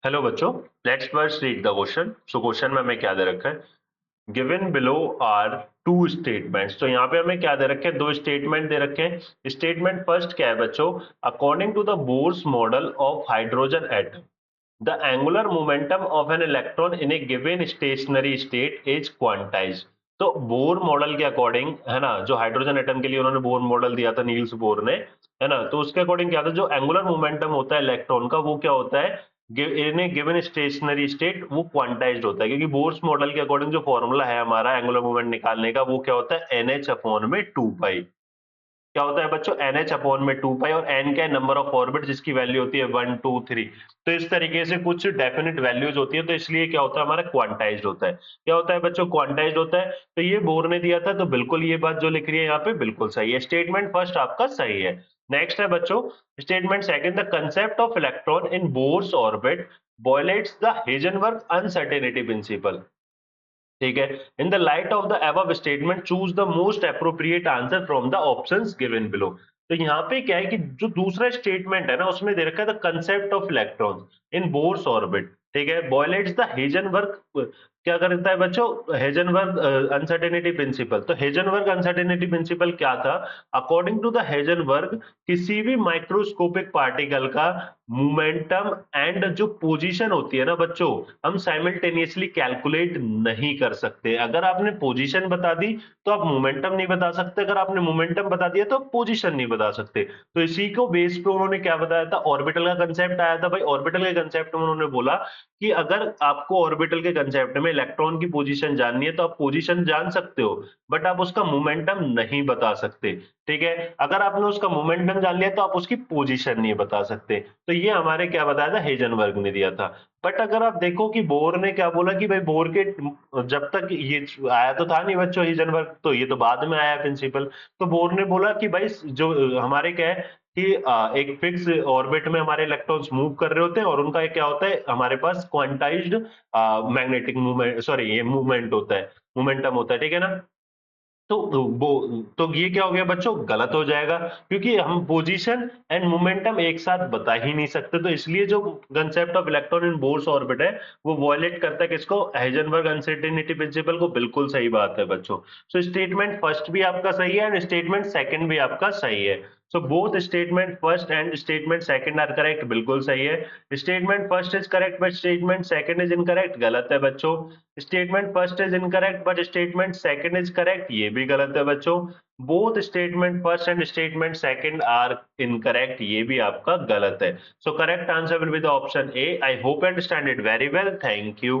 Hello बच्चों, let's first read the question. So question में हमें क्या दे रखा है? Given below are two statements. तो यहाँ पे हमें क्या दे रखे हैं? दो स्टेटमेंट दे रखे हैं। स्टेटमेंट फर्स्ट क्या है बच्चों? According to the Bohr's model of hydrogen atom, the angular momentum of an electron in a given stationary state is quantized. तो बोर मॉडल के अकॉर्डिंग, है ना, जो हाइड्रोजन एटम के लिए उन्होंने बोर मॉडल दिया था नील्स बोर ने, है ना, तो उसके अकॉर्डिंग क्या था? जो एंगुलर मोमेंटम होता है इलेक्ट्रॉन का, वो क्या होता है? इन ए गिवन स्टेशनरी स्टेट वो क्वांटाइज्ड होता है, क्योंकि बोर्स मॉडल के अकॉर्डिंग जो फॉर्मूला है हमारा एंगुलर मोमेंट निकालने का, वो क्या होता है? एन एच अपॉन में 2 पाई। क्या होता है बच्चों? एन एच अपॉन में 2 पाई, और एन क्या है? नंबर ऑफ ऑर्बिट जिसकी वैल्यू होती है 1 2 3। तो इस तरीके से कुछ डेफिनेट वैल्यूज होती है, तो इसलिए क्या होता है? हमारा क्वांटाइज्ड होता है। क्या होता है बच्चों? क्वांटाइज्ड होता है। तो ये बोर ने दिया था, तो बिल्कुल ये बात जो लिख रही है यहाँ पे बिल्कुल सही है। स्टेटमेंट फर्स्ट आपका सही है। नेक्स्ट है बच्चों statement second, the concept of electron in Bohr's orbit violates the Heisenberg uncertainty principle। ठीक है। In the light of the above statement choose the most appropriate answer from the options given below. तो यहाँ पे क्या है कि जो दूसरा स्टेटमेंट है ना, उसमें दे रखा है the concept of electron in Bohr's orbit. ठीक है, बॉयलेट्स द हेजनबर्ग, क्या करता है बच्चों? Heisenberg uncertainty principle. तो हेजनबर्ग अनसर्टेनिटी प्रिंसिपल क्या था? अकॉर्डिंग टू द हेजनबर्ग, किसी भी माइक्रोस्कोपिक पार्टिकल का मोमेंटम एंड जो पोजीशन होती है ना बच्चों, हम साइमल्टेनियसली कैलकुलेट नहीं कर सकते। अगर आपने पोजीशन बता दी तो आप मोमेंटम नहीं बता सकते, अगर आपने मोमेंटम बता दिया तो आप पोजीशन नहीं बता सकते। तो इसी को बेस पे उन्होंने क्या बताया था? ऑर्बिटल का कंसेप्ट आया था भाई। ऑर्बिटल के कंसेप्ट में उन्होंने बोला कि अगर आपको ऑर्बिटल के कंसेप्ट में इलेक्ट्रॉन की पोजीशन जाननी है तो आप पोजीशन जान सकते हो, बट आप उसका मोमेंटम नहीं बता सकते। ठीक है, अगर आपने उसका मोमेंटम जान लिया तो आप उसकी पोजीशन नहीं बता सकते। तो ये हमारे क्या बताया था? हेजनबर्ग ने दिया था। बट अगर आप देखो कि बोर ने क्या बोला कि भाई बोर के जब तक ये आया तो था नहीं बच्चों हाइजेनबर्ग, तो ये तो बाद में आया प्रिंसिपल। तो बोर ने बोला कि भाई जो हमारे क्या है कि एक फिक्स ऑर्बिट में हमारे इलेक्ट्रॉन्स मूव कर रहे होते हैं, और उनका एक क्या होता है? हमारे पास क्वांटाइज्ड मैग्नेटिक मूवमेंट, सॉरी ये मूवमेंट होता है, मोमेंटम होता है। ठीक है ना? तो वो तो ये क्या हो गया बच्चों? गलत हो जाएगा, क्योंकि हम पोजीशन एंड मोमेंटम एक साथ बता ही नहीं सकते। तो इसलिए जो concept of electron in Bohr's orbit है, वो वॉयलेट करता है किसको? हाइजेनबर्ग अनसर्टेनिटी प्रिंसिपल को। बिल्कुल सही बात है बच्चों। सो स्टेटमेंट फर्स्ट भी आपका सही है एंड स्टेटमेंट सेकंड भी आपका सही है। So both statement first and statement second are correct. बिल्कुल सही है। Statement first is correct but statement second is incorrect. गलत है बच्चों। Statement first is incorrect but statement second is correct. ये भी गलत है बच्चों। Both statement first and statement second are incorrect. ये भी आपका गलत है। So correct answer will be the option A. I hope you understand it very well. Thank you.